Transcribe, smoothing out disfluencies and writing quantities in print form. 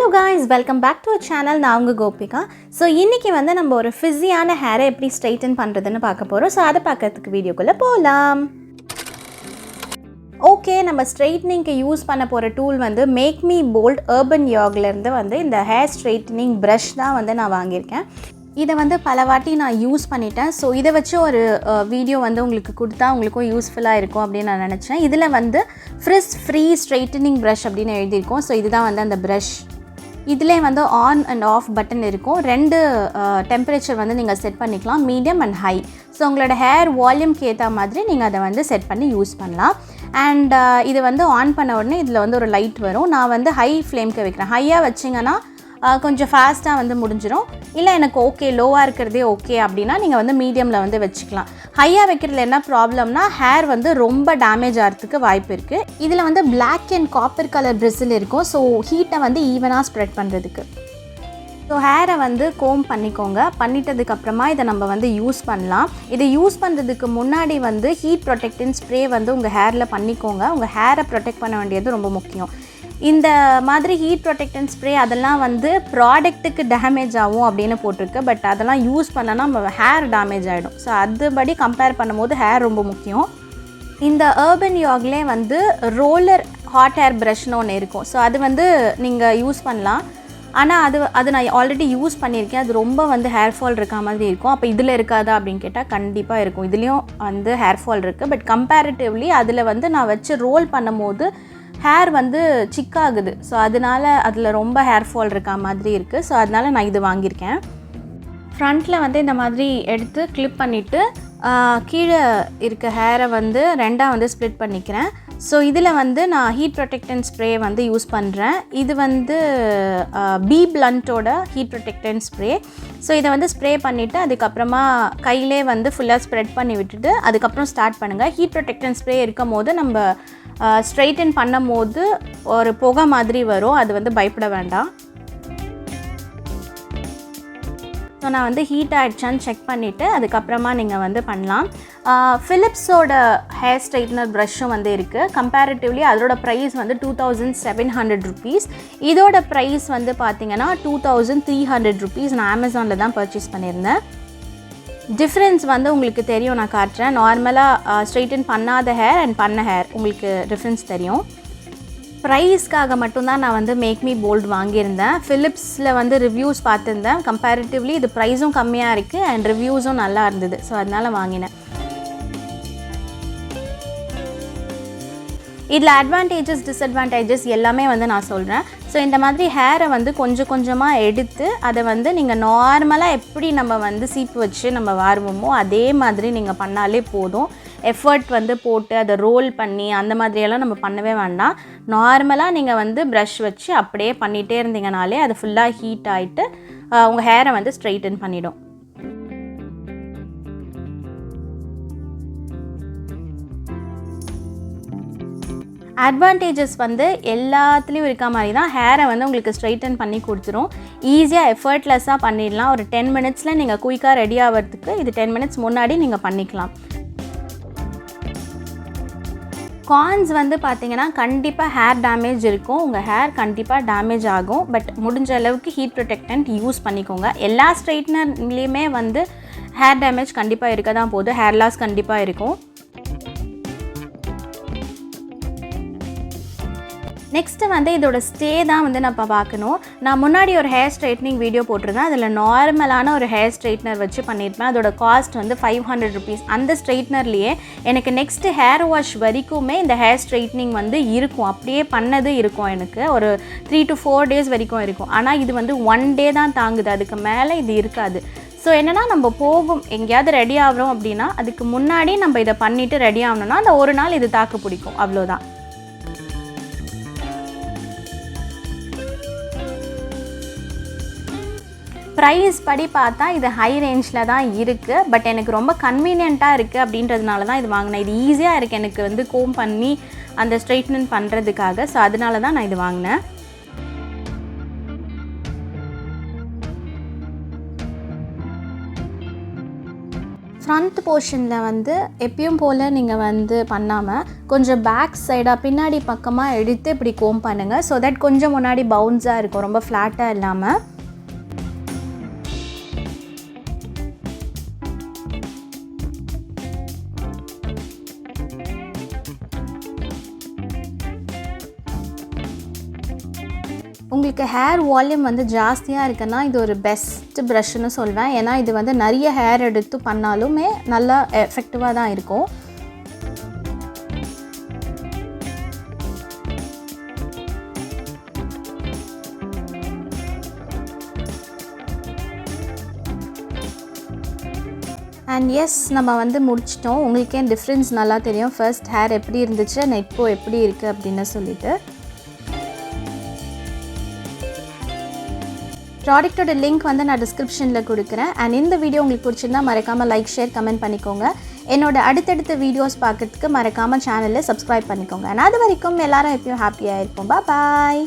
Hello guys, welcome back to our channel. நான் உங்க Gopika. So இன்னைக்கு வந்து நம்ம ஒரு ஃபிஸியான ஹேரை எப்படி ஸ்ட்ரைட்டன் பண்றதுன்னு பார்க்க போறோம். So அத பார்க்கிறதுக்கு வீடியோக்குள்ள போலாம். ஓகே, நம்ம ஸ்ட்ரைட்னிங்க்கு யூஸ் பண்ண போற டூல் வந்து மேக் மீ போல்ட் urban yogல இருந்து வந்து இந்த ஹேர் ஸ்ட்ரைட்னிங் பிரஷ் தான் வந்து நான் வாங்கியிருக்கேன். இதை வந்து பல வாட்டி நான் யூஸ் பண்ணிட்டேன். ஸோ இதை வச்சு ஒரு வீடியோ வந்து உங்களுக்கு கொடுத்தா உங்களுக்கும் யூஸ்ஃபுல்லாக இருக்கும் அப்படின்னு நான் நினச்சேன். இதில் வந்து Frizz ஃப்ரீ ஸ்ட்ரைட்டனிங் ப்ரஷ் அப்படின்னு எழுதியிருக்கோம். ஸோ இதுதான் வந்து அந்த ப்ரஷ். இதிலே வந்து ஆன் அண்ட் ஆஃப் பட்டன் இருக்கும். ரெண்டு டெம்பரேச்சர் வந்து நீங்கள் செட் பண்ணிக்கலாம், மீடியம் அண்ட் ஹை. ஸோ உங்களோட ஹேர் வால்யூம்க்கு ஏற்ற மாதிரி நீங்கள் அதை வந்து செட் பண்ணி யூஸ் பண்ணலாம். அண்ட் இது வந்து ஆன் பண்ண உடனே இதில் வந்து ஒரு லைட் வரும். நான் வந்து ஹை ஃப்ளேம்க்கு வைக்கிறேன். ஹையாக வச்சிங்கன்னா கொஞ்சம் ஃபாஸ்ட்டாக வந்து முடிஞ்சிடும். இல்லை எனக்கு ஓகே லோவாக இருக்கிறதே ஓகே அப்படின்னா நீங்கள் வந்து மீடியமில் வந்து வச்சுக்கலாம். ஹையாக வைக்கிறதுல என்ன ப்ராப்ளம்னா ஹேர் வந்து ரொம்ப டேமேஜ் ஆகிறதுக்கு வாய்ப்பு இருக்குது. இதில் வந்து பிளாக் அண்ட் காப்பர் கலர் பிரிசில் இருக்கும். ஸோ ஹீட்டை வந்து ஈவனாக ஸ்ப்ரெட் பண்ணுறதுக்கு. ஸோ ஹேரை வந்து கோம் பண்ணிக்கோங்க. பண்ணிட்டதுக்கப்புறமா இதை நம்ம வந்து யூஸ் பண்ணலாம். இதை யூஸ் பண்ணுறதுக்கு முன்னாடி வந்து ஹீட் ப்ரொடெக்டிங் ஸ்ப்ரே வந்து உங்கள் ஹேரில் பண்ணிக்கோங்க. உங்கள் ஹேரை ப்ரொடெக்ட் பண்ண வேண்டியது ரொம்ப முக்கியம். இந்த மாதிரி ஹீட் ப்ரொடெக்டன்ட் ஸ்ப்ரே அதெல்லாம் வந்து ப்ராடக்ட்டுக்கு டேமேஜ் ஆகும் அப்படின்னு போட்டிருக்கு. பட் அதெல்லாம் யூஸ் பண்ணனா நம்ம ஹேர் டேமேஜ் ஆகிடும். ஸோ அதுபடி கம்பேர் பண்ணும்போது ஹேர் ரொம்ப முக்கியம். இந்த urban yogலே வந்து ரோலர் ஹாட் ஹேர் ப்ரஷ்னு ஒன்று இருக்கும். ஸோ அது வந்து நீங்கள் யூஸ் பண்ணலாம். ஆனால் அது நான் ஆல்ரெடி யூஸ் பண்ணியிருக்கேன். அது ரொம்ப வந்து ஹேர் ஃபால் இருக்க மாதிரி இருக்கும். அப்போ இதில் இருக்காதா அப்படின்னு கேட்டால் கண்டிப்பாக இருக்கும். இதுலேயும் வந்து ஹேர் ஃபால் இருக்குது. பட் கம்பேரிட்டிவ்லி அதில் வந்து நான் வச்சு ரோல் பண்ணும்போது ஹேர் வந்து சிக்காகுது. ஸோ அதனால் அதில் ரொம்ப ஹேர் ஃபால் இருக்க மாதிரி இருக்குது. ஸோ அதனால் நான் இது வாங்கியிருக்கேன். ஃப்ரண்ட்டில் வந்து இந்த மாதிரி எடுத்து கிளிப் பண்ணிவிட்டு கீழே இருக்க ஹேரை வந்து ரெண்டாக வந்து ஸ்ப்ளிட் பண்ணிக்கிறேன். ஸோ இதில் வந்து நான் ஹீட் ப்ரொடெக்டன்ட் ஸ்ப்ரே வந்து யூஸ் பண்ணுறேன். இது வந்து பி பிளண்ட்டோட ஹீட் ப்ரொடெக்டன்ட் ஸ்ப்ரே. ஸோ இதை வந்து ஸ்ப்ரே பண்ணிவிட்டு அதுக்கப்புறமா கையிலே வந்து ஃபுல்லாக ஸ்ப்ரெட் பண்ணி விட்டுட்டு அதுக்கப்புறம் ஸ்டார்ட் பண்ணுங்கள். ஹீட் ப்ரொடெக்டன்ட் ஸ்ப்ரே இருக்கும் போது நம்ம ஸ்ட்ரைட்டன் பண்ணும் போது ஒரு புகை மாதிரி வரும். அது வந்து பயப்பட வேண்டாம். ஸோ நான் வந்து ஹீட் ஆகிடுச்சான்னு செக் பண்ணிவிட்டு அதுக்கப்புறமா நீங்கள் வந்து பண்ணலாம். ஃபிலிப்ஸோட ஹேர் ஸ்ட்ரைட்னர் ப்ரஷ்ஷும் வந்து இருக்குது. கம்பேரிட்டிவ்லி அதோட ப்ரைஸ் வந்து 2700 rupees. இதோட ப்ரைஸ் வந்து பார்த்திங்கன்னா 2300 rupees. நான் அமேசானில் தான் பர்ச்சேஸ் பண்ணியிருந்தேன். டிஃப்ரென்ஸ் வந்து உங்களுக்கு தெரியும், நான் காட்டுறேன். நார்மலாக ஸ்ட்ரைட்டன் பண்ணாத ஹேர் அண்ட் பண்ண ஹேர் உங்களுக்கு டிஃப்ரென்ஸ் தெரியும். ப்ரைஸ்க்காக மட்டும்தான் நான் வந்து மேக் மீ போல்ட் வாங்கியிருந்தேன். ஃபிலிப்ஸில் வந்து ரிவ்யூஸ் பார்த்துருந்தேன். கம்பேரிட்டிவ்லி இது ப்ரைஸும் கம்மியாக இருக்குது அண்ட் ரிவ்யூஸும் நல்லா இருந்தது. ஸோ அதனால் வாங்கினேன். இதில் அட்வான்டேஜஸ் டிஸ்அட்வான்டேஜஸ் எல்லாமே வந்து நான் சொல்கிறேன். ஸோ இந்த மாதிரி ஹேரை வந்து கொஞ்சம் கொஞ்சமாக எடுத்து அதை வந்து நீங்கள் நார்மலாக எப்படி நம்ம வந்து சீப்பு வச்சு நம்ம வாருவோமோ அதே மாதிரி நீங்கள் பண்ணாலே போதும். எஃபர்ட் வந்து போட்டு அதை ரோல் பண்ணி அந்த மாதிரியெல்லாம் நம்ம பண்ணவே வேண்டாம். நார்மலாக நீங்கள் வந்து ப்ரஷ் வச்சு அப்படியே பண்ணிகிட்டே இருந்தீங்கனாலே அது ஃபுல்லாக ஹீட் ஆகிட்டு உங்கள் ஹேரை வந்து ஸ்ட்ரைட்டன் பண்ணிடும். அட்வான்டேஜஸ் வந்து எல்லாத்துலேயும் இருக்க மாதிரி தான். ஹேரை வந்து உங்களுக்கு ஸ்ட்ரைட்டன் பண்ணி கொடுத்துரும். ஈஸியாக எஃபர்ட்லெஸ்ஸாக பண்ணிடலாம். ஒரு 10 minutesல நீங்கள் குயிக்காக ரெடி ஆகிறதுக்கு இது 10 minutes முன்னாடி நீங்கள் பண்ணிக்கலாம். கான்ஸ் வந்து பார்த்திங்கன்னா கண்டிப்பாக ஹேர் டேமேஜ் இருக்கும். உங்கள் ஹேர் கண்டிப்பாக டேமேஜ் ஆகும். பட் முடிஞ்ச அளவுக்கு ஹீட் ப்ரொடெக்டன்ட் யூஸ் பண்ணிக்கோங்க. எல்லா ஸ்ட்ரைட்னர்லேயுமே வந்து ஹேர் டேமேஜ் கண்டிப்பாக இருக்க தான் போகுது. ஹேர் லாஸ் கண்டிப்பாக இருக்கும். நெக்ஸ்ட்டு வந்து இதோட ஸ்டே தான் வந்து நான் இப்போ பார்க்கணும். நான் முன்னாடி ஒரு ஹேர் ஸ்ட்ரைட்னிங் வீடியோ போட்டிருந்தேன். அதில் நார்மலான ஒரு ஹேர் ஸ்ட்ரைட்னர் வச்சு பண்ணியிருப்பேன். அதோட காஸ்ட் வந்து 500 rupees. அந்த ஸ்ட்ரைட்னர்லேயே எனக்கு நெக்ஸ்ட்டு ஹேர் வாஷ் வரைக்குமே இந்த ஹேர் ஸ்ட்ரைட்னிங் வந்து இருக்கும். அப்படியே பண்ணது இருக்கும். எனக்கு ஒரு 3 to 4 days வரைக்கும் இருக்கும். ஆனால் இது வந்து 1 day தான் தாங்குது. அதுக்கு மேலே இது இருக்காது. ஸோ என்னென்னா நம்ம போகும் எங்கேயாவது ரெடி ஆகிறோம் அப்படின்னா அதுக்கு முன்னாடி நம்ம இதை பண்ணிவிட்டு ரெடி ஆகணும்னா அந்த ஒரு நாள் இது தாக்கு பிடிக்கும். அவ்வளோதான். ப்ரைஸ் படி பார்த்தா இது ஹை ரேஞ்சில் தான் இருக்குது. பட் எனக்கு ரொம்ப கன்வீனியண்ட்டாக இருக்குது அப்படின்றதுனால தான் இது வாங்கினேன். இது ஈஸியாக இருக்குது எனக்கு வந்து கோம் பண்ணி அந்த ஸ்ட்ரைட்னிங் பண்ணுறதுக்காக. ஸோ அதனால தான் நான் இது வாங்கினேன். ஃப்ரண்ட் போர்ஷனில் வந்து எப்பயும் போல் நீங்கள் வந்து பண்ணாமல் கொஞ்சம் பேக் சைடாக பின்னாடி பக்கமாக எடுத்து இப்படி கோம் பண்ணுங்கள். ஸோ தட் கொஞ்சம் முன்னாடி பவுன்ஸாக இருக்கும், ரொம்ப ஃப்ளாட்டாக இல்லாமல். உங்களுக்கு ஹேர் வால்யூம் வந்து ஜாஸ்தியாக இருக்குன்னா இது ஒரு பெஸ்ட் ப்ரஷ்ன்னு சொல்வேன். ஏன்னா இது வந்து நிறைய ஹேர் எடுத்து பண்ணாலுமே நல்லா எஃபெக்டிவாக தான் இருக்கும். அண்ட் எஸ், நம்ம வந்து முடிச்சிட்டோம். உங்களுக்கே டிஃப்ரென்ஸ் நல்லா தெரியும். ஃபர்ஸ்ட் ஹேர் எப்படி இருந்துச்சு அண்ட் இப்போ எப்படி இருக்குது அப்படின்னு சொல்லிட்டு. ப்ராடக்ட்டோட லிங்க் வந்து நான் டிஸ்கிரிப்ஷனில் கொடுக்குறேன். அண்ட் இந்த வீடியோ உங்களுக்கு பிடிச்சிருந்தா மறக்காமல் லைக், ஷேர், கமெண்ட் பண்ணிக்கோங்க. என்னோட அடுத்தடுத்த வீடியோஸ் பார்க்குறதுக்கு மறக்காமல் சேனலில் சப்ஸ்கிரைப் பண்ணிக்கோங்க. அண்ட் அது வரைக்கும் எல்லாரும் எப்பயும் ஹாப்பியாக இருப்போம். பாய்.